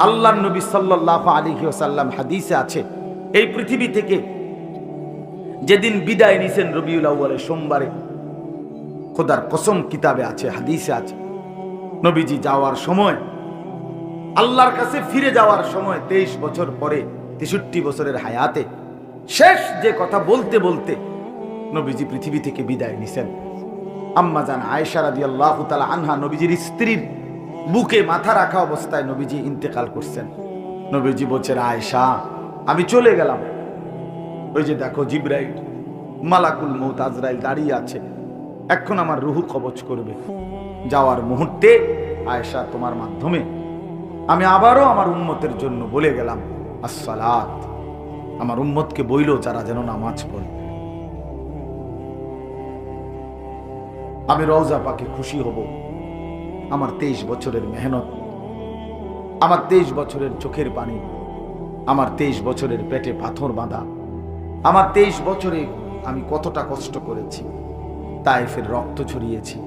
আল্লাহর নবী সাল্লাল্লাহু আলাইহি ওয়াসাল্লাম হাদিসে আছে, এই পৃথিবী থেকে যেদিন বিদায় নিছেন রবিউল আউয়ালের সোমবারে, খোদার কসম কিতাবে আছে, হাদিসে আছে, নবীজি যাওয়ার সময়, আল্লাহর কাছে ফিরে যাওয়ার সময় 23 বছর পরে, 63 বছরের হায়াতে শেষ যে কথা বলতে বলতে নবীজি পৃথিবী থেকে বিদায় নিছেন। আম্মা জান আয়েশা রাদিয়াল্লাহু তাআলা আনহা, নবীজির স্ত্রীর বুকে মাথা রাখা অবস্থায় নবীজি ইন্তেকাল করছেন। নবীজি বলছেন, আয়েশা আমি চলে গেলাম, ওই যে দেখো জিবরাইল মালাকুল মউত আজরাইল দাঁড়িয়ে আছে, এখন আমার রুহু কবজ করবে। যাওয়ার মুহূর্তে আয়েশা তোমার মাধ্যমে আমি আবারও আমার উম্মতের জন্য বলে গেলাম আসসালাত, আমার উম্মতকে বইলো যারা যেন নামাজ পড়ে। আমি রওজা পাকে খুশি হব। আমার 23 বছরের মেহনত, আমার 23 বছরের চোখের পানি, আমার 23 বছরের পেটে পাথর বাঁধা, আমার 23 বছরে আমি কতটা কষ্ট করেছি, তায়েফের রক্ত ছড়িয়েছি,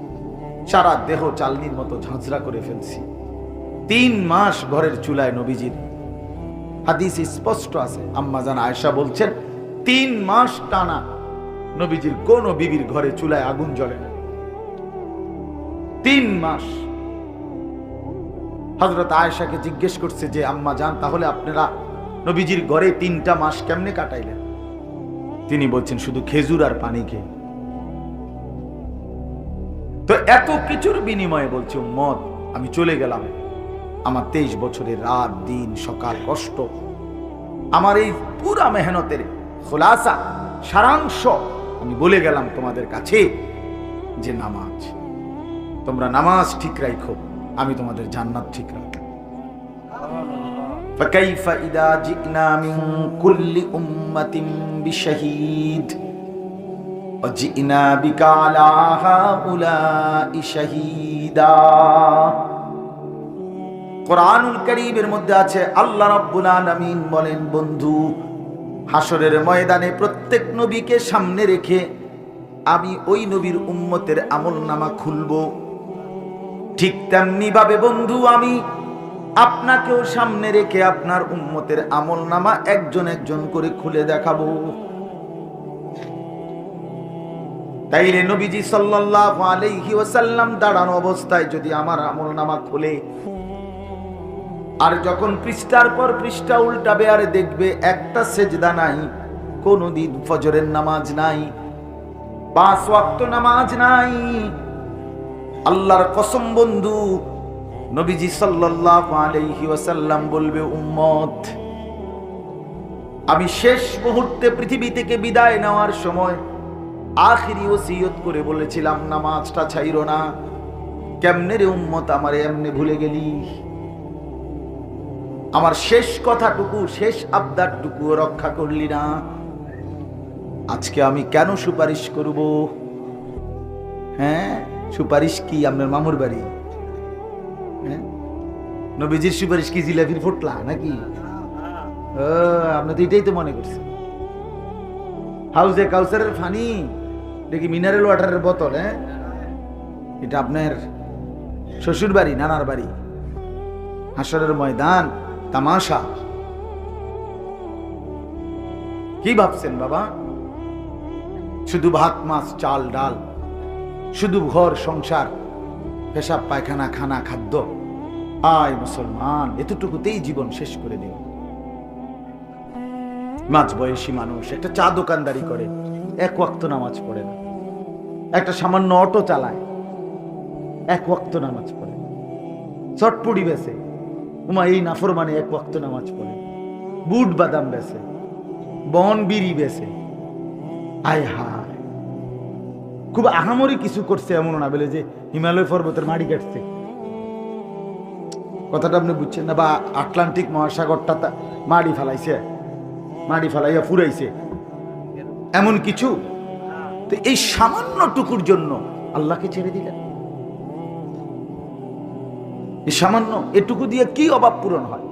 সারা দেহ চালনির মতো ঝাঁঝরা করে ফেলছি। 3 মাস ঘরের চুলায় নবীজির, হাদিস স্পষ্ট আছে, আম্মা জান আয়েশা বলছেন 3 মাস টানা নবীজির কোন বিবির ঘরে চুলায় আগুন জ্বলে না। 3 মাস। হযরত আয়েশাকে জিজ্ঞেস করছে যে আম্মা জান, তাহলে আপনারা নবীজির ঘরে 3টা মাস কেমনে কাটাইলেন? তিনি বলছেন শুধু খেজুর আর পানি খেয়ে। তো এত কিছুর বিনিময়ে বলছে উম্মত আমি চলে গেলাম, আমার 23 বছরের রাত দিন সকাল কষ্ট, আমার এই পুরা মেহনতের খোলাসা সারাংশ আমি বলে গেলাম তোমাদের কাছে যে নামাজ, তোমরা নামাজ ঠিক রাখো, আমি তোমাদের জান্নাত ঠিক রাখবো। فكيف إذا جئنا من كل أمة بشهيد وجئنا بك على هؤلاء شهيدا। কোরআনুল কারীমের মধ্যে আছে, আল্লাহ রাব্বুল আলামিন বলেন, বন্ধু হাসরের ময়দানে প্রত্যেক নবীকে সামনে রেখে আমি ওই নবীর উম্মতের আমলনামা খুলবো। ঠিক তেমনি ভাবে বন্ধু আমি আপনাকেও সামনে রেখে আপনার উম্মতের আমলনামা একজন একজন করে খুলে দেখাবো। তাইলে নবীজি সাল্লাল্লাহু আলাইহি ওয়াসাল্লাম দাঁড়ানো অবস্থায় যদি আমার আমলনামা খুলে, আর যখন পৃষ্ঠার পর পৃষ্ঠা উল্টাবে আর দেখবে একটা সেজদা নাই, কোনদিন ফজরের নামাজ নাই, 5 ওয়াক্ত নামাজ নাই, আল্লাহর কসম বন্ধু নবীজি সাল্লাল্লাহু আলাইহি ওয়াসাল্লাম বলবে, উম্মত আমি শেষ মুহূর্তে পৃথিবী থেকে বিদায় নেওয়ার সময় আখিরি ওসিয়ত করে বলেছিলাম নামাজটা ছাইরো না। কেমনে রে উম্মত আমারে এমনি ভুলে গেলি? আমার শেষ কথাটুকু, শেষ আবদারটুকু রক্ষা করলি না। আজকে আমি কেন সুপারিশ করব? হ্যাঁ, সুপারিশ কি আপনার মামুর বাড়ি? হ্যাঁ, নবীজির সুপারিশ কি জিলাপির ফোটলা নাকি? আপনি তো এটাই তো মনে করছেন। হাউজে কাউসারের ফানি দেখি মিনারেল ওয়াটারের বোতল। হ্যাঁ, এটা আপনার শ্বশুর বাড়ি, নানার বাড়ি, হাসরের ময়দান তামাশা। কি ভাবছেন বাবা? শুধু ভাত মাছ চাল ডাল, শুধু ঘর সংসার, পেশাব পায়খানা খানা খাদ্য। আয় মুসলমান, এতটুকুতেই জীবন শেষ করে দিন। মাঝ বয়সী মানুষ একটা চা দোকানদারি করে, 1 ওয়াক্ত নামাজ পড়ে না। একটা সামান্য অটো চালায়, 1 ওয়াক্ত নামাজ পড়ে। চটপটি বেচে, উমা এই নাফরমানে 1 ওয়াক্ত নামাজ পড়ে। বুট বাদাম বেচে, বন বিড়ি বেচে। আয় হায়, খুব আহামরি কিছু করছে এমন না বলে যে হিমালয় পর্বতের মাটি কাটছে, কথাটা আপনি বুঝছেন না। বা আটলান্টিক মহাসাগরটা মাটি ফেলাইছে, মাটি ফেলাইয়া ফুরাইছে, এমন কিছু। তো এই সামান্য টুকুর জন্য আল্লাহকে ছেড়ে দিলেন। এই সামান্য এটুকু দিয়ে কি অভাব পূরণ হয়?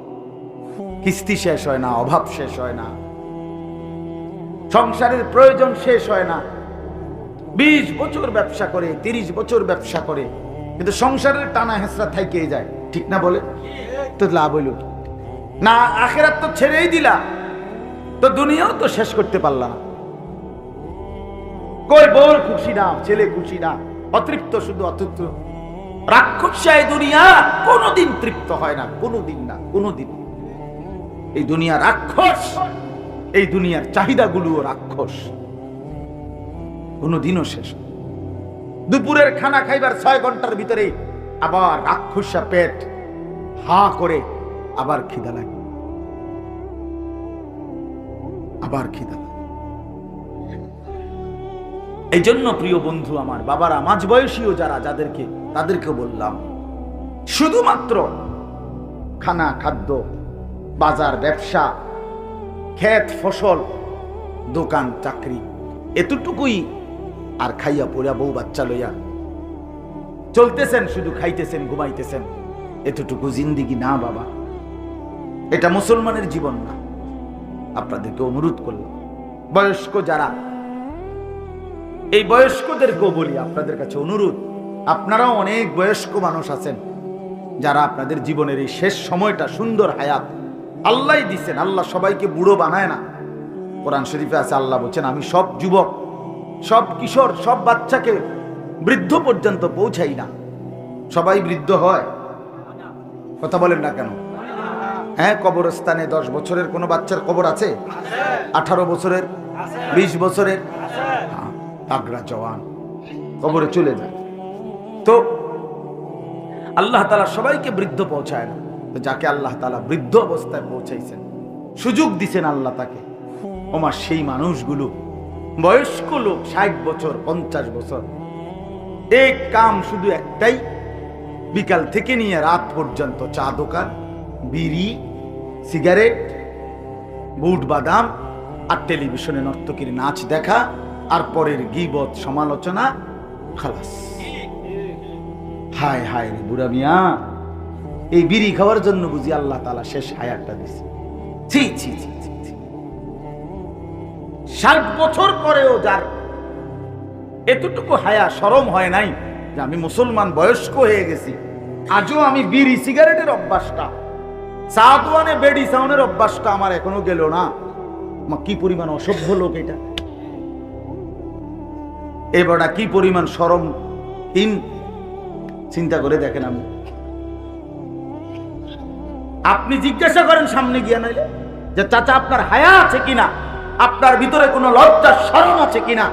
কিস্তি শেষ হয় না, অভাব শেষ হয় না, সংসারের প্রয়োজন শেষ হয় না। 20 বছর ব্যবসা করে, 30 বছর ব্যবসা করে, কিন্তু সংসারের টানা হেঁচড়া থাইকে যায়, ঠিক না বলে? তো লাভ হইল কি? না আখিরাত তো ছেড়েই দিলা, তো দুনিয়াও তো শেষ করতে পারলা না। কই বউর খুশি না, ছেলে খুশি না, অতৃপ্ত, শুধু অতৃপ্ত। রাক্ষসায় দুনিয়া কোনোদিন তৃপ্ত হয় না, কোনোদিন না, কোনোদিন। এই দুনিয়া রাক্ষস, এই দুনিয়ার চাহিদাগুলোও রাক্ষস, কোনোদিনও শেষ। দুপুরের খানা খাইবার 6 ঘন্টার ভিতরে আবার রাক্ষসা পেট হা করে আবার খিদা লাগে, আবার খিদা লাগে। এই জন্য প্রিয় বন্ধু আমার, বাবারা, মাঝ বয়সীও যারা, তাদেরকে বললাম, শুধুমাত্র খানা, খাদ্য, বাজার, ব্যবসা, ক্ষেত ফসল, দোকান, চাকরি, এতটুকুই। আর খাইয়া পড়িয়া বউ বাচ্চা লইয়া চলতেছেন, শুধু খাইতেছেন, ঘুমাইতেছেন, এতটুকু জিন্দিগি না বাবা, এটা মুসলমানের জীবন না। আপনাদেরকে অনুরোধ করলাম, বয়স্ক যারা, এই বয়স্কদেরকেও বলি, আপনাদের কাছে অনুরোধ, আপনারাও অনেক বয়স্ক মানুষ আছেন যারা আপনাদের জীবনের এই শেষ সময়টা, সুন্দর হায়াত আল্লাহ দিচ্ছেন। আল্লাহ সবাইকে বুড়ো বানায় না। কোরআন শরীফে আছে, আল্লাহ বলছেন, আমি সব যুবক, সব কিশোর, সব বাচ্চাকে বৃদ্ধ পর্যন্ত পৌঁছাই না। সবাই বৃদ্ধ হয়? কথা বলেন না কেন? হ্যাঁ, কবরস্থানে 10 বছরের কোনো বাচ্চার কবর আছে? 18 বছরের, 20 বছরের, তাগড়া জওয়ান কবরে চলে যায়। তো আল্লাহ তাআলা সবাইকে বৃদ্ধ পৌঁছায় না। তো যাকে আল্লাহ তাআলা বৃদ্ধ অবস্থায় পৌঁছাইছেন, সুযোগ দিছেন আল্লাহ তাকে, ওমা সেই মানুষগুলো, বয়স্ক লোক, 60 বছর, 50 বছর, এক কাম শুধু একটাই, বিকাল থেকে নিয়ে রাত পর্যন্ত চা দোকান, বিড়ি, সিগারেট, বুট বাদাম, আর টেলিভিশনে নর্তকীর নাচ দেখা, আর পরের গীবত, সমালোচনা, খালাস। হায় হায় রে বুড়া মিয়া, এই বিড়ি খাওয়ার জন্য বুঝি আল্লাহ তাআলা শেষ হায়াতটা দিছে। ছি ছি ছি ছি। 60 বছর পরেও যার এতটুকু হায়া, শরম হয় নাই যে আমি মুসলমান, বয়স্ক হয়ে গেছি, আজও আমি বিড়ি সিগারেটের অভ্যাসটা, চা দোয়ানে বেডি সাউনের অভ্যাসটা আমার এখনো গেল না। কি পরিমাণ অসভ্য লোক এটা! এবারটা কি পরিমাণ শরমহীন, চিন্তা করে দেখেন। আপনি জিজ্ঞাসা করেন সামনে গিয়া, নাইলে যে চাচা আপনার হায়া আছে কিনা, আপনার ভিতরে কোনো লজ্জা শরম আছে কিনা।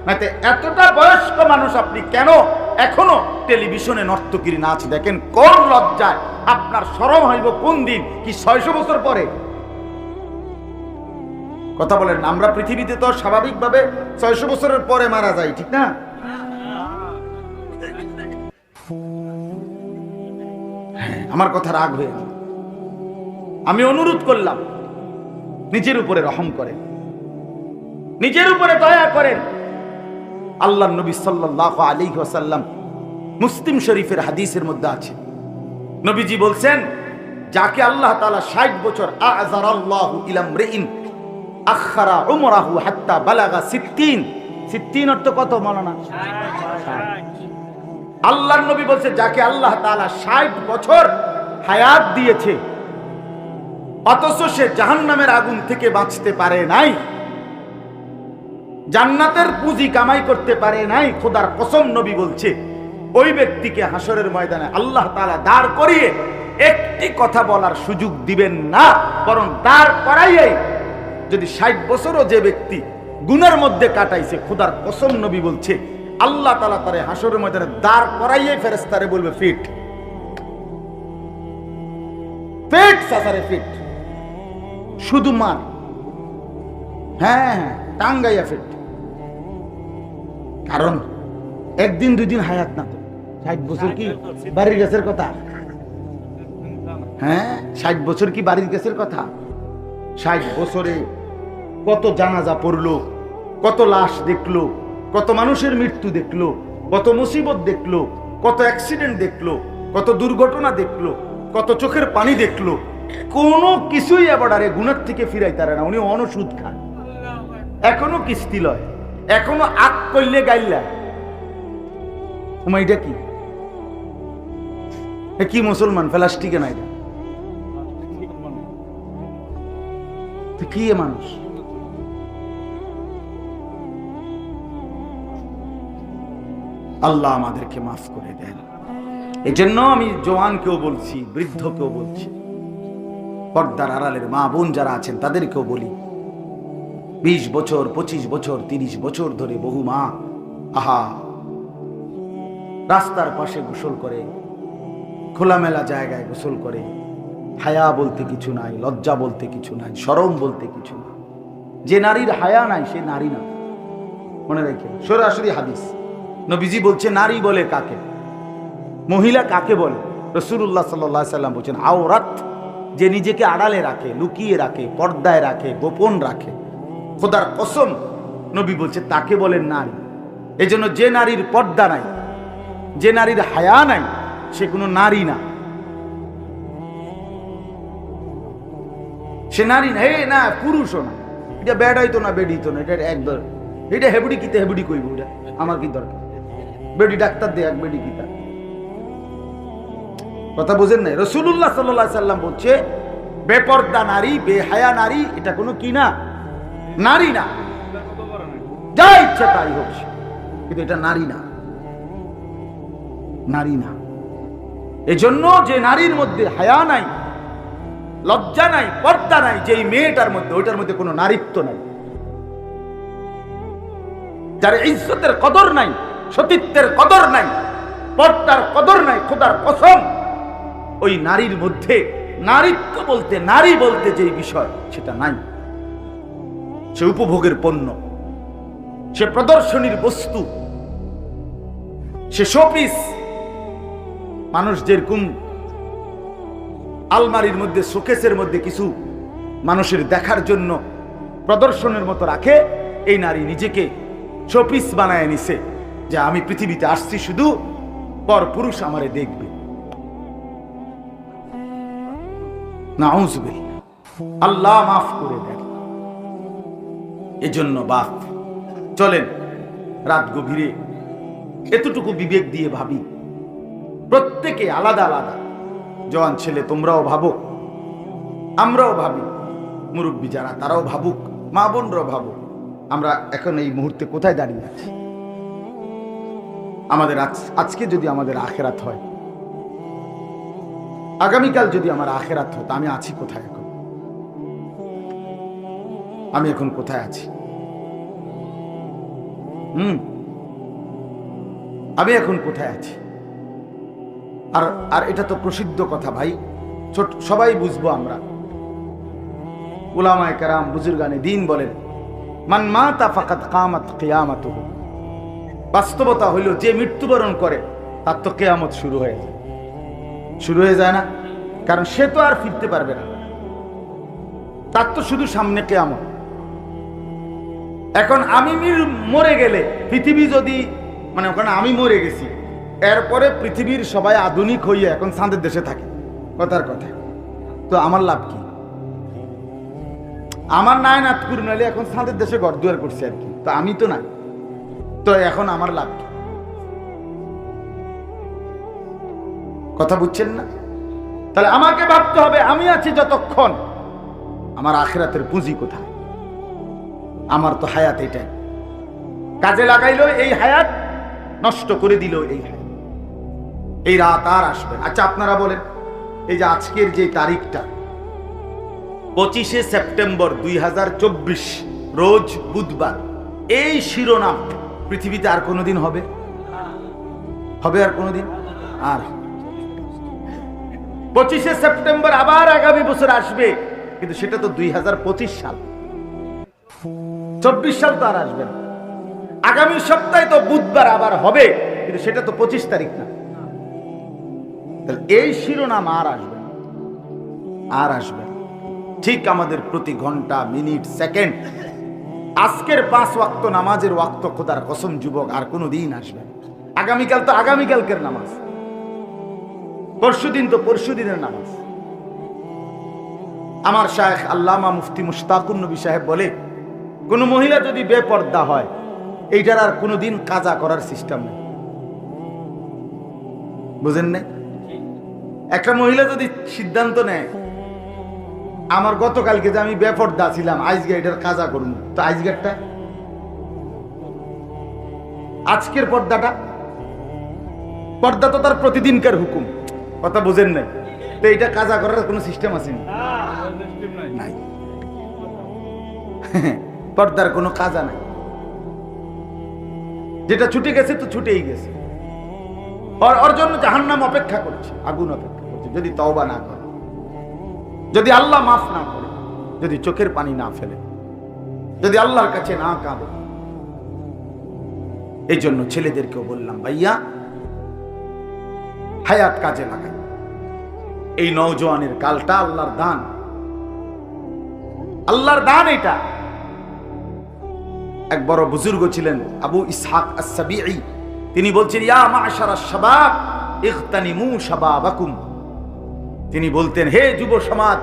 নাতে এতটা বয়স্ক মানুষ আপনি কেন এখনো টেলিভিশনে নর্তকীর নাচ দেখেন? কোন লজ্জায়? আপনার শরম হইব কোন দিন? কি 600 বছর পরে? কথা বলেন। আমরা পৃথিবীতে তো স্বাভাবিকভাবে 600 বছরের পরে মারা যাই, ঠিক না? হ্যাঁ, আমার কথা রাগ হয়ে গেল। আমি অনুরোধ করলাম, নিজের উপরে রহম করেন, নিজের উপরে দয়া করেন। আল্লাহর নবী সাল্লাল্লাহু আলাইহি ওয়াসাল্লাম, মুসলিম শরীফের হাদিসের মধ্যে আছে, নবীজি বলছেন, যাকে আল্লাহ তাআলা 60 বছর, আযরাল্লাহু ইলা মরিইন আখারা উমরাহু হাত্তা বালাগা 60। 60 অর্থ কত মাওলানা? 60। আল্লাহর নবী বলছে, যাকে আল্লাহ তাআলা 60 বছর হায়াত দিয়েছে, অথচ সে জাহান্নামের আগুন থেকে বাঁচতে পারে নাই, জান্নাতের পুঁজি কামাই করতে পারে নাই, খোদার কসম নবী বলছে, ওই ব্যক্তিকে হাসরের ময়দানে আল্লাহ তাআলা দাঁড় করিয়ে একটি কথা বলার সুযোগ দিবেন না, বরং দাঁড় করাইয়ে, যদি 60 বছরও যে ব্যক্তি গুনার মধ্যে কাটাইছে, খোদার কসম নবী বলছে, আল্লাহ তাআলা তারে হাসরের ময়দানে দাঁড় করাইয়ে ফেরেশতারে বলবে, ফিট ফিট সাসারে ফিট, শুধু মার, হ্যাঁ টাঙ্গাইয়া ফিট। কারণ একদিন 2 দিন হায়াত না তো। 60 বছর কি বাড়ির গাছের কথা? হ্যাঁ, 60 বছর কি বাড়ির গাছের কথা? 60 বছরে কত জানাজা পড়লো, কত লাশ দেখলো, কত মানুষের মৃত্যু দেখলো, কত মুসিবত দেখলো, কত অ্যাক্সিডেন্ট দেখলো, কত দুর্ঘটনা দেখলো, কত চোখের পানি দেখলো। কোনো কিছুই এবারে গুনার থেকে ফিরাই তারে না। উনি অনসুদ খান, এখনো কিস্তি লয়, এখনো আগ করলে গাইলা। এটা কি? কি মুসলমান প্লাস্টিকে নাই? কি মানুষ? আল্লাহ আমাদেরকে মাফ করে দেন। এই জন্য আমি জওয়ানকেও বলছি, বৃদ্ধকেও বলছি, পর্দার আড়ালের মা বোন যারা আছেন তাদেরকেও বলি, 20 বছর 25 বছর 30 বছর ধরে বহু মা রাস্তার পাশে গোসল করে, খোলামেলা জায়গায় গোসল করে, হায়া বলতে কিছু নাই, লজ্জা বলতে কিছু নাই, শরম বলতে কিছু নাই। যে নারীর হায়া নাই সে নারী না, মনে রেখে। সরাসরি হাদিস, নবীজি বলছে নারী বলে কাকে, মহিলা কাকে বলে? রাসূলুল্লাহ সাল্লাল্লাহু আলাইহি সাল্লাম বলছেন আওরাত, যে নিজেকে আড়ালে রাখে, লুকিয়ে রাখে, পর্দায় রাখে, গোপন রাখে। খোদার কসম নবী বলছে তাকে বলেন নারী। এজন্য যে নারীর পর্দা নাই, যে নারীর হায়া নাই, সে কোনো নারী না, সে নারী না। হে না, পুরুষও না। এটা বেড হইতো না, বেড হইতো না, এটা একবার এটা হেবুড়ি কিতে হেবুড়ি কইব, এটা আমার কি দরকার? বেডি ডাক্তার দে, এক বেডি কিতা কথা বুঝেন নাই? রাসূলুল্লাহ সাল্লাল্লাহু আলাইহি সাল্লাম বলছে বেপর্দা নারী, বেহায়া নারী, এটা কোনো কি না, নারী না। যা ইচ্ছা তাই হোক, কিন্তু এটা নারী না, নারী না। এজন্য যে নারীর মধ্যে হায়া নাই, লজ্জা নাই, পর্দা নাই, যেই মেয়েটার মধ্যে, ওইটার মধ্যে কোনো নারীত্ব নাই। যার ইজ্জতের কদর নাই, সতীত্বের কদর নাই, পর্দার কদর নাই, খোদার কসম ওই নারীর মধ্যে নারীত্ব বলতে, নারী বলতে যেই বিষয় সেটা নাই। সে উপভোগের পণ্য, সে প্রদর্শনীর বস্তু, সে শোপিস। মানুষ যেরকম আলমারির মধ্যে, শোকেসের মধ্যে কিছু মানুষের দেখার জন্য প্রদর্শনের মতো রাখে, এই নারী নিজেকে শোপিস বানায় নিছে যে আমি পৃথিবীতে আসছি শুধু পর পুরুষ আমারে দেখবে। নাউযুবিল্লাহ, আল্লাহ মাফ করে দেন। এজন্য বাপ চলেন রাত গভীরে এতটুকু বিবেক দিয়ে ভাবি, প্রত্যেকে আলাদা আলাদা। জওয়ান ছেলে তোমরাও ভাবো, আমরাও ভাবি, মুরব্বী যারা তারাও ভাবুক, মা বোনরাও ভাবুক, আমরা এখন এই মুহূর্তে কোথায় দাঁড়িয়ে আছি? আমাদের আজকে যদি আমাদের আখেরাত হয়, আগামীকাল যদি আমার আখেরাত হতো, আমি আছি কোথায় এখন? আমি এখন কোথায় আছি? আমি এখন কোথায় আছি? আর আর এটা তো প্রসিদ্ধ কথা ভাই, ছোট সবাই বুঝবো আমরা। উলামায়ে কেরাম, বুজুর্গানে দ্বীন বলেন মান মাতা ফাকাদ কামাত কিয়ামাতুহু। বাস্তবতা হইল যে মৃত্যুবরণ করে তার তো কিয়ামত শুরু হয়ে যায়। শুরু হয়ে যায় না? কারণ সে তো আর ফিরতে পারবে না, তার তো শুধু সামনে কিয়ামত। এখন আমি মরে গেলে পৃথিবী যদি, মানে ওখানে আমি মরে গেছি, এরপরে পৃথিবীর সবাই আধুনিক হইয়া এখন চাঁদের দেশে থাকে, কথার কথা, তো আমার লাভ কি? আমার নাই নাতকুর নাইলে এখন চাঁদের দেশে ঘর দুয়ার করছে আর কি, তো আমি তো নাই, তো এখন আমার লাভ কি? কথা বুঝছেন না? তাহলে আমাকে ভাবতে হবে আমি আছি যতক্ষণ, আমার আখিরাতের পুঁজি কোথায়? আমার তো হায়াত এটাই, কাজে লাগাইলো এই হায়াত, নষ্ট করে দিল এই হায়াত। এই রাত আর আসবে? আচ্ছা আপনারা বলেন, এই যে আজকের যে তারিখটা 25শে সেপ্টেম্বর 2024, রোজ বুধবার, এই শিরোনাম পৃথিবীতে আর কোনোদিন হবে? হবে আর কোনোদিন? আর 25শে সেপ্টেম্বর আবার আগামী বছর আসবে, কিন্তু সেটা তো 2025 সাল, 24 সাল তো আর আসবে না। আগামী সপ্তাহে তো বুধবার আবার হবে, কিন্তু সেটা তো 25 তারিখ না। তাহলে এই শিরোনাম আর আসবে, আর আসবে। ঠিক আমাদের প্রতি ঘন্টা, মিনিট, সেকেন্ড, আজকের 5 ওয়াক্ত নামাজের ওয়াক্ত খোদার কসম যুবক আর কোনো দিন আসবে। আগামীকাল তো আগামীকালকের নামাজ, পরশুদিন তো পরশুদিনের নামাজ। আমার শায়েখ আল্লামা মুফতি মুশতাকুন নবী সাহেব বলে, কোন মহিলা যদি বেপর্দা হয়, এইটার আর কোনোদিন কাজা করার সিস্টেম নেই। বুঝেন না? একটা মহিলা যদি সিদ্ধান্ত নেয় আমার গতকালকে যে আমি বেপরদা ছিলাম, আজকে এটার কাজা করবো, তো আজকেরটা আজকের পর্দা তো তার প্রতিদিনকার হুকুম, কথা বুঝেন নাই? তো এটা কাজা করার কোনো সিস্টেম আছে নাই? পর্দার কোনো কাজা নাই, যেটা ছুটে গেছে তো ছুটেই গেছে। ওর জন্য জাহান্নাম অপেক্ষা করছে, আগুন অপেক্ষা করছে, যদি তওবা না করে, যদি আল্লাহ মাফ না করে, যদি চোখের পানি না ফেলে, যদি আল্লাহর কাছে না কাঁদে। এই জন্য ছেলেদেরকেও বললাম, ভাইয়া হায়াত কাজে লাগাই। এই নওজোয়ানের কালটা আল্লাহর দান, আল্লাহর দান। এটা এক বড় বুজুর্গ ছিলেন আবু ইসহাক আস-সাবিঈ, তিনি বলছেন, ইয়া মা'শারাশ শাবাব ইগতানিমু শাবাবাকুম। তিনি বলতেন, হে যুব সমাজ,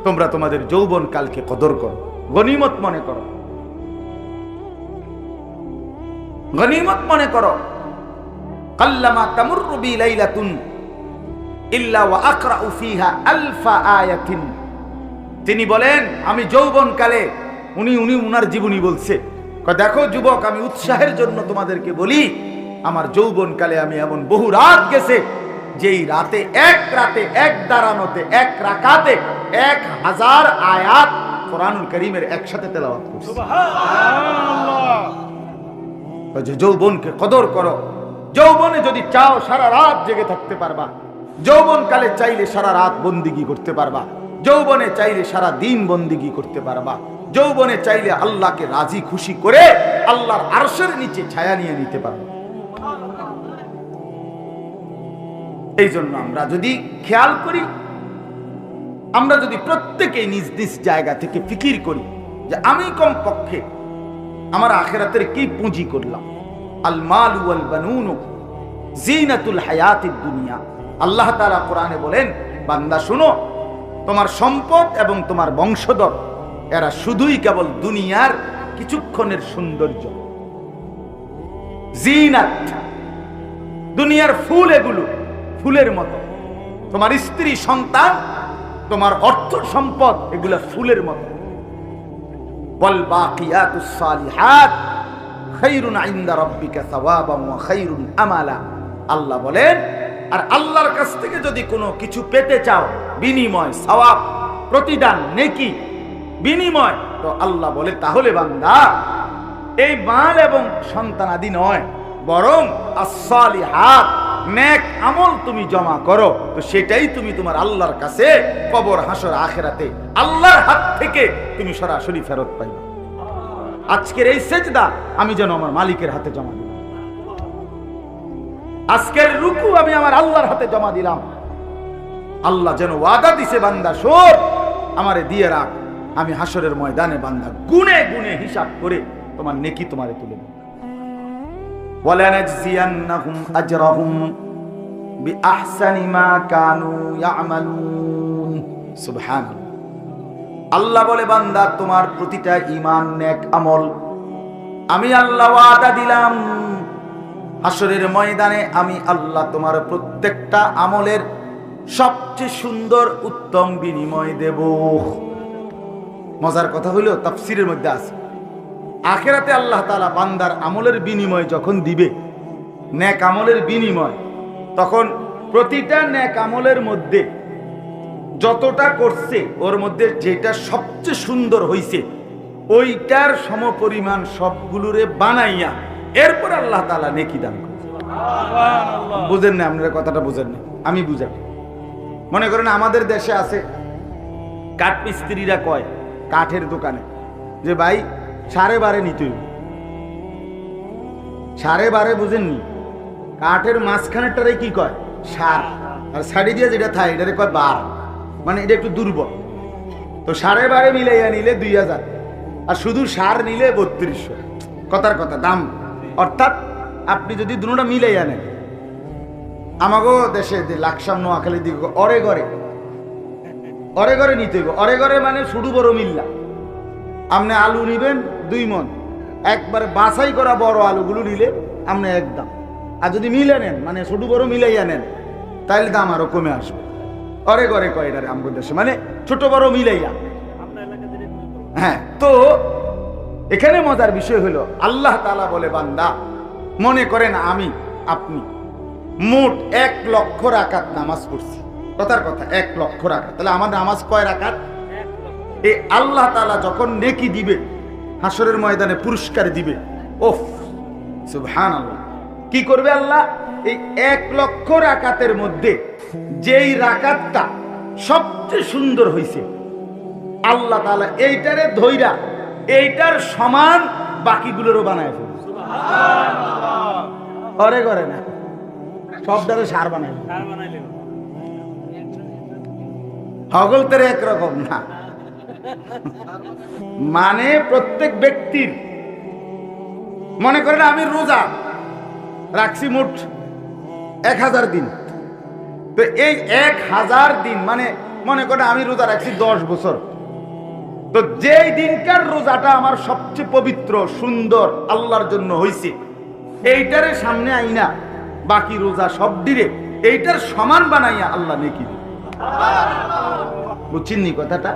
তোমরা তোমাদের যৌবন কালকে কদর করো, গনিমত মনে করো, গনিমত মনে করো। কাল্লামা তামুররু বি লাইলাতুন ইল্লা ওয়া আকরাউ ফিহা আলফা আয়াতিন। তিনি বলেন, আমি যৌবন কালে, উনি উনার জীবনী বলছে, দেখো যুবক, আমি উৎসাহের জন্য তোমাদেরকে বলি, আমার যৌবন কালে আমি এমন বহু রাত গেছে, যেই রাতে এক দাঁড়ানোতে, এক রাকাতে 1000 আয়াত কোরআনুল কারীমের একসাথে তেলাওয়াত করছি। সুবহানাল্লাহ। যৌবনকে কদর করো। যৌবনে যদি চাও সারা রাত জেগে থাকতে পারবা, যৌবন কালে চাইলে সারা রাত বন্দিগি করতে পারবা, যৌবনে চাইলে সারা দিন বন্দিগি করতে পারবা, যৌবনে চাইলে আল্লাহকে রাজি খুশি করে আল্লাহর আরশের নিচে ছায়া নিয়ে নিতে পারবা। এই জন্য আমরা যদি খেয়াল করি, আমরা যদি প্রত্যেকে নিজ নিজ জায়গা থেকে ফিকির করি যে আমি কমপক্ষে আমার আখিরাতের কি পুঁজি করলাম। আল মালু ওয়াল বানুন জিনাতুল হায়াতিদ দুনিয়া। আল্লাহ তাআলা কোরআনে বলেন, বান্দা শোনো, তোমার সম্পদ এবং তোমার বংশধর এরা শুধুই কেবল দুনিয়ার কিছুক্ষণের সৌন্দর্য, জিনাত, দুনিয়ার ফুল, এগুলো ফুলের মতো। তোমার স্ত্রী, সন্তান, তোমার অর্থ সম্পদ, এগুলো ফুলের মতো। ওয়াল বাকিয়াতুস সালিহাত খায়রুন ইনদা রাব্বিকা সাওয়াবান ওয়া খায়রুন আমালা। আল্লাহ বলেন, আর আল্লাহর কাছ থেকে যদি কোনো কিছু পেতে চাও, বিনিময়, সওয়াব, প্রতিদান, নেকি, বিনিময়, তো আল্লাহ বলে, তাহলে বান্দা এই মাল এবং সন্তানাদি নয়, বরং as-সালিহাত, নেক আমল তুমি জমা করো, তো সেটাই তুমি তোমার আল্লাহর কাছে কবর, হাসর, আখিরাতে আল্লাহর হাত থেকে তুমি সরাসরি ফেরত পাইবে। আজকের এই সেজদা আমি যেন আমার মালিকের হাতে জমা দিলাম, আজকের রুকু আমি আমার আল্লাহর হাতে জমা দিলাম। আল্লাহ যেন ওয়াদা দিছে, বান্দা শোন, আমারে দিয়ে রাখ, আমি হাসরের ময়দানে বান্দা গুনে গুনে হিসাব করে তোমার নেকি তোমারে তুলে দেব। ওয়ালানাজজিয়ান্নাহুম আজরাহুম বিআহসানি মা কানু ইয়ামালুন। সুবহানাল্লাহ। আল্লাহ বলে, বান্দা তোমার প্রতিটা ঈমান, নেক আমল আমি আল্লাহ ওয়াদা দিলাম, হাসরের ময়দানে আমি আল্লাহ তোমার প্রত্যেকটা আমলের সবচেয়ে সুন্দর উত্তম বিনিময় দেব। মজার কথা হইল, তাফসীরের মধ্যে আছে, আখিরাতে আল্লাহ তাআলা বান্দার আমলের বিনিময় যখন দিবে, নেক আমলের বিনিময়, তখন প্রতিটা নেক আমলের মধ্যে যতটা করছে, ওর মধ্যে যেটা সবচেয়ে সুন্দর হইছে, ওইটার সমপরিমাণ সবগুলোরে বানাইয়া এরপর আল্লাহ তাআলা নেকি দান করে। বুঝেন না? আপনারা কথাটা বুঝেন না, আমি বুঝাই। মনে করেন আমাদের দেশে আছে কাঠ মিস্ত্রিরা কয় কাঠের দোকানে যে ভাই 12.5 নিতে হইব। 12.5 বুঝেননি? কাঠের মাঝখানেরটারে কি কয়? সার, আর সাড়ি দিয়ে যেটা থাকে এটারে কয় বার, মানে এটা একটু দুর্বল। তো 12.5 মিলাইয়া নিলে 2000, আর শুধু সার নিলে 3200। কথার কথা দাম। অর্থাৎ আপনি যদি দুটোটা মিলাইয়া নেন, আমাগো দেশে লাকসাম, নোয়াখালী দিকে অরে ঘরে নিতে হইব। অরে ঘরে মানে শুধু বড় মিল্লা। আপনি আলু নিবেন 2 মণ, একবারে বাছাই করা বড় আলুগুলো নিলে আপনি একদম। আর যদি মিলে নেন, মানে ছোট বড় মিলাইয়া নেন, তাহলে দাম আরো কমে আসবে। অরে ঘরে কয় এটারে আমাদের দেশে, মানে ছোট বড় মিলাইয়া। হ্যাঁ, তো এখানে মজার বিষয় হলো আল্লাহ তাআলা বলে, বান্দা মনে করেন আমি আপনি মোট 1 লক্ষ রাকাত নামাজ পড়ছি, কথার কথা 1 লক্ষ রাকাত, তাহলে আমার নামাজ কয় রাকাত? এই আল্লাহ তাআলা যখন নেকি দিবে, হাসরের ময়দানে পুরস্কার দিবে, ওফ সুবহানাল্লাহ, কি করবে আল্লাহ? এই 1 লক্ষ রাকাতের মধ্যে যেই রাকাতটা সবচেয়ে সুন্দর হইছে, আল্লাহ তাআলা এইটারে ধইরা এইটার সমান বাকিগুলোরও বানায় ফেলবে। সুবহানাল্লাহ, ঘরে ঘরে না, সবটারে সার বানায়, হগলতের একরকম না। মানে প্রত্যেক ব্যক্তির, মনে করেন আমি রোজা রাখছি মোট 1000 দিন, তো এই 1000 দিন মানে মনে করেন আমি রোজা রাখছি 10 বছর, তো যেই দিনকার রোজাটা আমার সবচেয়ে পবিত্র সুন্দর আল্লাহর জন্য হইছে, এইটারে সামনে আইনা বাকি রোজা সব দিলে এইটার সমান বানাইয়া আল্লাহ নেকি দিবে। বুঝছেন নি কথাটা?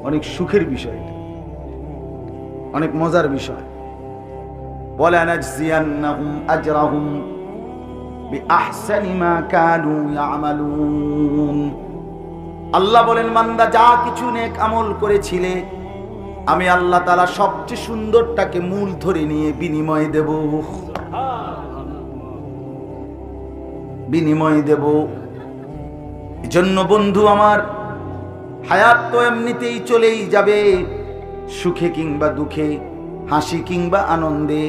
অনেক সুখের বিষয়, অনেক মজার বিষয়। বলে নাজজিয়ান্নাহুম আজরাহুম বিআহসানি মা কানু ইয়ামালুন। আল্লাহ বলেন, বান্দা যা কিছু নেক আমল করেছিলে আমি আল্লাহ তাআলা সবচেয়ে সুন্দরটাকে মূল ধরে নিয়ে বিনিময় দেব, বিনিময় দেব। এজন্য বন্ধু আমার, হায়াত তো এমনিতেই চলেই যাবে, সুখে কিংবা দুঃখে, হাসি কিংবা আনন্দে।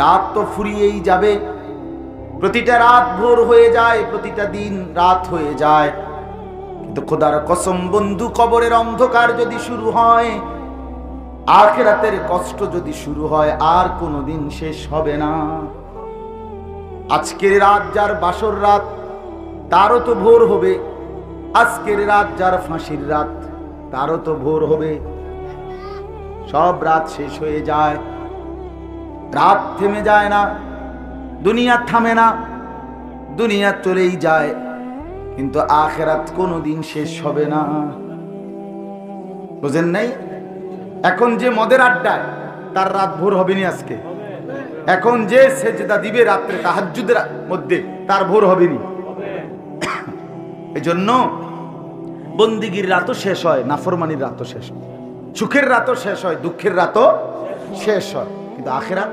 রাত তো ফুরিয়েই যাবে, প্রতিটা রাত ভোর হয়ে যায়, প্রতিটা দিন রাত হয়ে যায়। কিন্তু খোদার কসম বন্ধু, কবরের অন্ধকার যদি শুরু হয়, আখিরাতের কষ্ট যদি শুরু হয়, আর কোনোদিন শেষ হবে না। আজকের রাত যার বাসর রাত, তারও তো ভোর হবে। আজকের রাত যার ফাঁসির রাত, তারও তো ভোর হবে। সব রাত শেষ হয়ে যায়, রাত থেমে যায় না, দুনিয়া থামে না, দুনিয়া চলেই যায়, কিন্তু আখিরাত কোনোদিন শেষ হবে না। বুঝেন নাই? এখন যে মদের আড্ডায়, তার রাত ভোর হবে নি আজকে। এখন যে সেজদা দিবে রাত্রে তাহাজ্জুদের মধ্যে, তার ভোর হবে নি। এজন্য বন্দিগির রাতও শেষ হয়, নাফরমানির রাতও শেষ হয়, সুখের রাতও শেষ হয়, দুঃখের রাতও শেষ হয়, কিন্তু আখিরাত।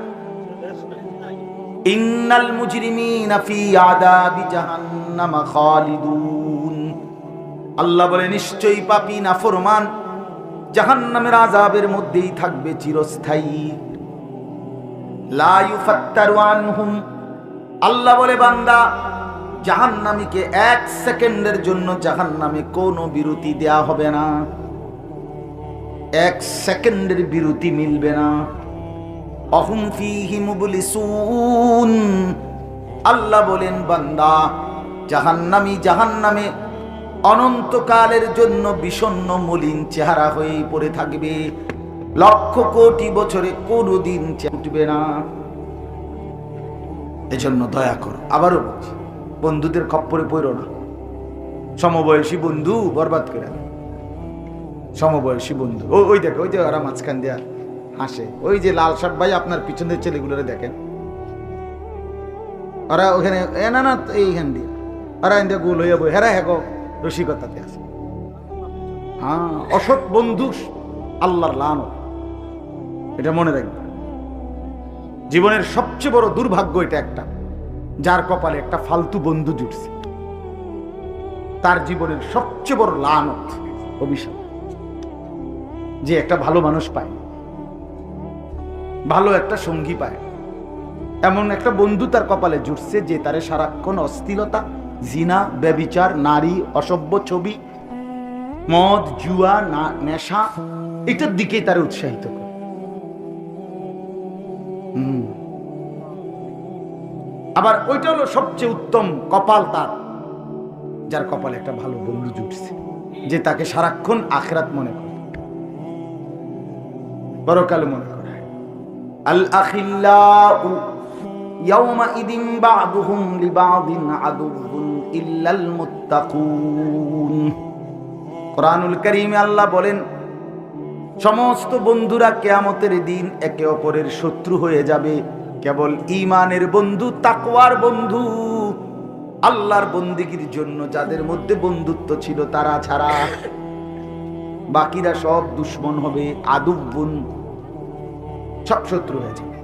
ইন্নাল মুজরিমিনা ফি আযাবি জাহান্নাম খালিদুন। আল্লাহ বলে, নিশ্চয়ই পাপী নাফরমান জাহান্নামের আযাবের মধ্যেই থাকবে চিরস্থায়ী। লা ইউফাত্তারু আনহুম। আল্লাহ বলে, বান্দা জাহান্নামীকে 1 সেকেন্ডের জন্য জাহান্নামে কোনো বিরতি দেয়া হবে না, 1 সেকেন্ডের বিরতি মিলবে না। অহুম ফীহি মুবলিসুন। আল্লাহ বলেন, বান্দা জাহান্নামী জাহান্নামে অনন্তকালের জন্য বিষণ্ণ মলিন চেহারা হয়েই পড়ে থাকবে, লক্ষ কোটি বছরে কোনোদিন উঠবে না। এজন্য দয়া করো, আবারও বলছি, বন্ধুদের খপ্পরে পড়ো না। সমবয়সী বন্ধু বরবাদ করে দেয়। সমবয়সী বন্ধু, ওই দেখো, ওই যে ওরা মাঝখান দিয়া হাসে, ওই যে লাল শার্ট ভাই আপনার পিছনের ছেলেগুলোরে দেখেন, ওরা ওখানে না না এইখান দিয়ে ওরা ইন্ডিয়া গোল হয়ে বই, হেরা হ্যাঁ রসিকতাতে আছে। হ্যাঁ, অসৎ বন্ধু আল্লাহর লানত, এটা মনে রাখবে। জীবনের সবচেয়ে বড় দুর্ভাগ্য এটা একটা, যার কপালে একটা ফালতু বন্ধু জুটছে, তার জীবনের সবচেয়ে বড় লানত, অভিশাপ, যে একটা ভালো মানুষ পায়, ভালো একটা সঙ্গী পায়, এমন একটা বন্ধু তার কপালে জুটছে যে তারে সারাক্ষণ অশ্লীলতা, জিনা, ব্যভিচার, নারী, অসভ্য ছবি, মদ, জুয়া, নেশা, এটার দিকেই তারে উৎসাহিত করে। আবার ওইটা হলো সবচেয়ে উত্তম কপাল তার, যার কপালে একটা ভালো বন্ধু জুটছে, যে তাকে সারাক্ষণ আখিরাত মনে করে, পরকাল মনে করে। আল আখিল্লাউ ইয়াওমাইদিন বা'দুহুম লিবা'দিন আদুউন ইল্লাল মুত্তাকুন। কোরআনুল কারীমে আল্লাহ বলেন, সমস্ত বন্ধুরা কিয়ামতের দিন একে অপরের শত্রু হয়ে যাবে, কেবল ঈমানের বন্ধু, তাকওয়ার বন্ধু, আল্লাহর বন্দেগীর জন্য যাদের মধ্যে বন্ধুত্ব ছিল তারা ছাড়া বাকিরা সব দুশমন হবে, আদুব্বুন, সব শত্রু হয়ে যাবে।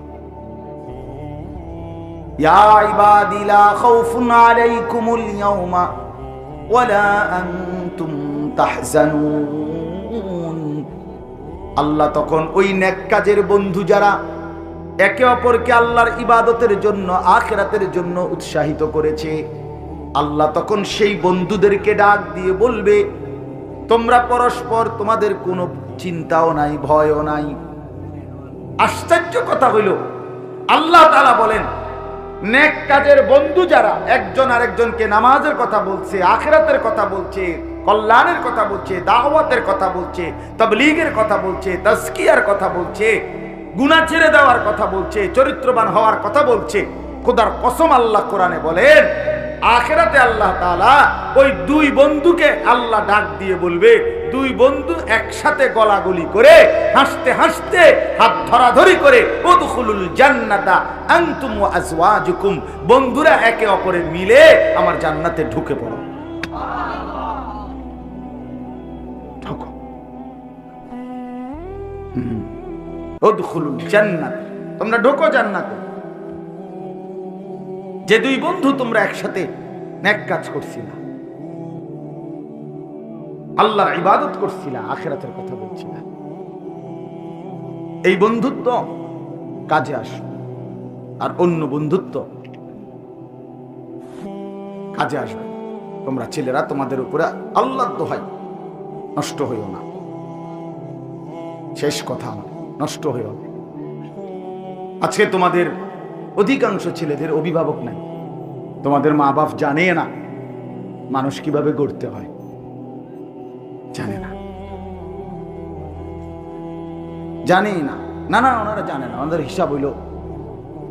ইয়া ইবাদি লা খাউফুন আলাইকুমুল ইয়াওমা ওয়ালা আনতুম তাহজানুন। আল্লাহ তখন ওই নেক কাজের বন্ধু যারা একে অপরকে আল্লাহর ইবাদতের জন্য, আখিরাতের জন্য উৎসাহিত করেছে, আল্লাহ তখন সেই বন্ধুদেরকে ডাক দিয়ে বলবে, তোমরা পরস্পর, তোমাদের কোনো চিন্তাও নাই, ভয়ও নাই। আশ্চর্য কথা হইল, আল্লাহ তাআলা বলেন নেক কাজের বন্ধু যারা একজন আরেকজনকে নামাজের কথা বলছে, আখিরাতের কথা বলছে, কল্যাণের কথা বলছে, দাওয়াতের কথা বলছে, তাবলীগের কথা বলছে, তাজকিয়ার কথা বলছে, গুনাহ ছেড়ে দেওয়ার কথা বলছে, চরিত্রবান হওয়ার কথা বলছে, খোদার কসম আল্লাহ কোরআনে বলেন আখিরাতে আল্লাহ তাআলা ওই দুই বন্ধুকে আল্লাহ ডাক দিয়ে বলবে, দুই বন্ধু একসাথে গলাগলি করে, হাসতে হাসতে, হাত ধরাধরি করে, উদখুলুল জান্নাতা আনতুম ওয়া আজওয়াজুকুম, বন্ধুরা একে অপরে মিলে আমার জান্নাতে ঢুকে পড়ো। ঢোকো, উদখুলুল জান্নাত, তোমরা ঢোকো জান্নাতে। যে দুই বন্ধু তোমরা একসাথে নেক কাজ করছিলা, আল্লাহর ইবাদত করছিলা, আখিরাতের কথা বলছিলা, এই বন্ধুত্ব কাজে আসবে, আর অন্য বন্ধুত্ব কাজে আসবে। তোমরা ছেলেরা তোমাদের উপরে আল্লাহর দোহাই নষ্ট হইও না, শেষ কথা আমার, নষ্ট হইও না। আজকে তোমাদের অধিকাংশ ছেলেদের অভিভাবক নাই, তোমাদের মা বাপ জানে না মানুষ কিভাবে গড়তে হয়, জানে না, জানেই না, না না ওনারা জানে না। ওনাদের হিসাব হইল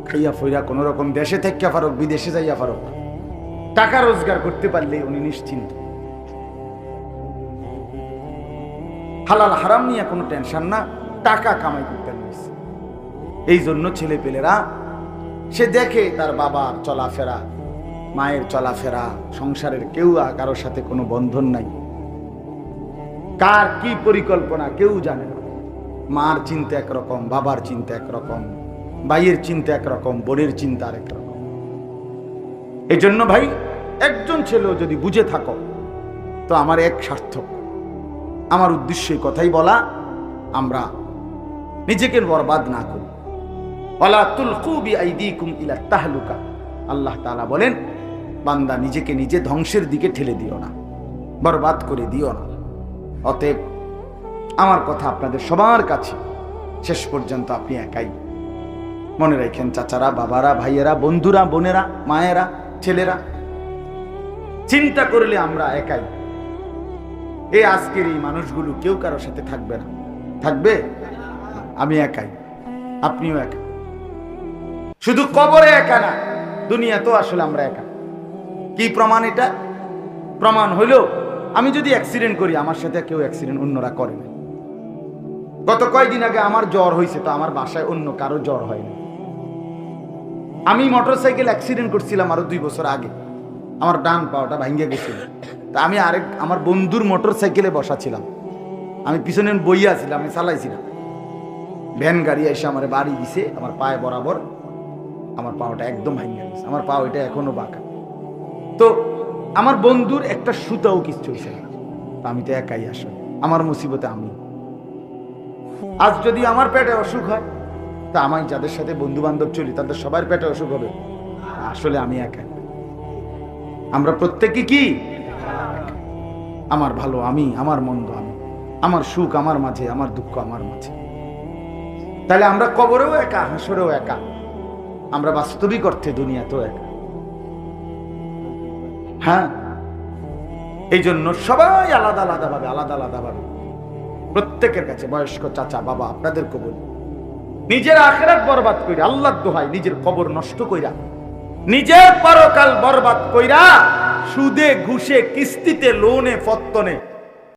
খাইয়া ফইরা কোন রকম দেশে থেকে ফারুক, বিদেশে যাইয়া ফারুক, টাকা রোজগার করতে পারলে উনি নিশ্চিন্ত, হালাল হারাম নিয়ে কোনো টেনশন না, টাকা কামাই করতে নিয়েছে। এই জন্য ছেলে পেলেরা সে দেখে তার বাবার চলাফেরা, মায়ের চলাফেরা, সংসারের কেউ কারোর সাথে কোনো বন্ধন নাই, কার কি পরিকল্পনা কেউ জানে না। মার চিন্তা একরকম, বাবার চিন্তা একরকম, ভাইয়ের চিন্তা একরকম, বোনের চিন্তা আরেক রকম। এই জন্য ভাই, একজন ছেলেও যদি বুঝে থাকো তো আমার এক সার্থক, আমার উদ্দেশ্য এই কথাই বলা, আমরা নিজেকে বরবাদ না করি। ওয়ালা তুলকু বিআইদিকুম ইলা তাহলুকা, আল্লাহ তাআলা বলেন বান্দা নিজেকে নিজে ধ্বংসের দিকে ঠেলে দিও না, বরবাদ করে দিও না। অতএব আমার কথা আপনাদের সবার কাছে, শেষ পর্যন্ত আপনি একাই। মনে রাখেন চাচারা, বাবারা, ভাইয়েরা, বন্ধুরা, বোনেরা, মায়েরা, ছেলেরা, চিন্তা করলে আমরা একাই। এই আজকের এই মানুষগুলো কেউ কারোর সাথে থাকবে না, থাকবে আমি একাই, আপনিও একা। শুধু কবরে একা না, দুনিয়া তো আসলে আমরা একা। কি প্রমাণ? এটা প্রমাণ হইল আমি যদি অ্যাক্সিডেন্ট করি, আমার সাথে কেউ অ্যাক্সিডেন্ট অন্যরা করে না। গত কয়েকদিন আগে আমার জ্বর হয়েছে, তো আমার বাসায় অন্য কারো জ্বর হয়নি। আমি মোটরসাইকেল অ্যাক্সিডেন্ট করছিলাম আরো 2 বছর আগে, আমার ডান পাওয়াটা ভাঙ্গে গেছিল। তা আমি আমার বন্ধুর মোটরসাইকেলে বসা ছিলাম, আমি পিছনে বইয়া ছিলাম, আমি চালাইছিলাম। ভ্যান গাড়ি এসে আমার বাড়ি দিছে, আমার পায়ে বরাবর আমার পাওয়াটা একদম ভাঙ্গে গেছে, আমার পা ওইটা এখনো বাঁকা। তো আমার বন্ধুর একটা সুতাও কিচ্ছু হয়েছে না, আমি তো একাই। আসলে আমার মুসিবতে আমি। আজ যদি আমার পেটে অসুখ হয়, তা আমি যাদের সাথে বন্ধু বান্ধব চলি তাদের সবার পেটে অসুখ হবে, আসলে আমি একা। আমরা প্রত্যেকে কি আমার ভালো আমি, আমার মন্দ আমি, আমার সুখ আমার মাঝে, আমার দুঃখ আমার মাঝে। তাহলে আমরা কবরেও একা, হাসরেও একা, আমরা বাস্তবিক অর্থে দুনিয়াতেও একা। হ্যাঁ, এই জন্য সবাই আলাদা আলাদা ভাবে প্রত্যেকের কাছে, বয়স্ক চাচা বাবা আপনাদেরকে বলি, নিজের আখিরাত বরবাদ কইরা, আল্লাহর দোহাই, নিজের কবর নষ্ট কইরা, নিজের পরকাল বরবাদ কইরা, সুদে ঘুষে কিস্তিতে লোনে ফত্তনে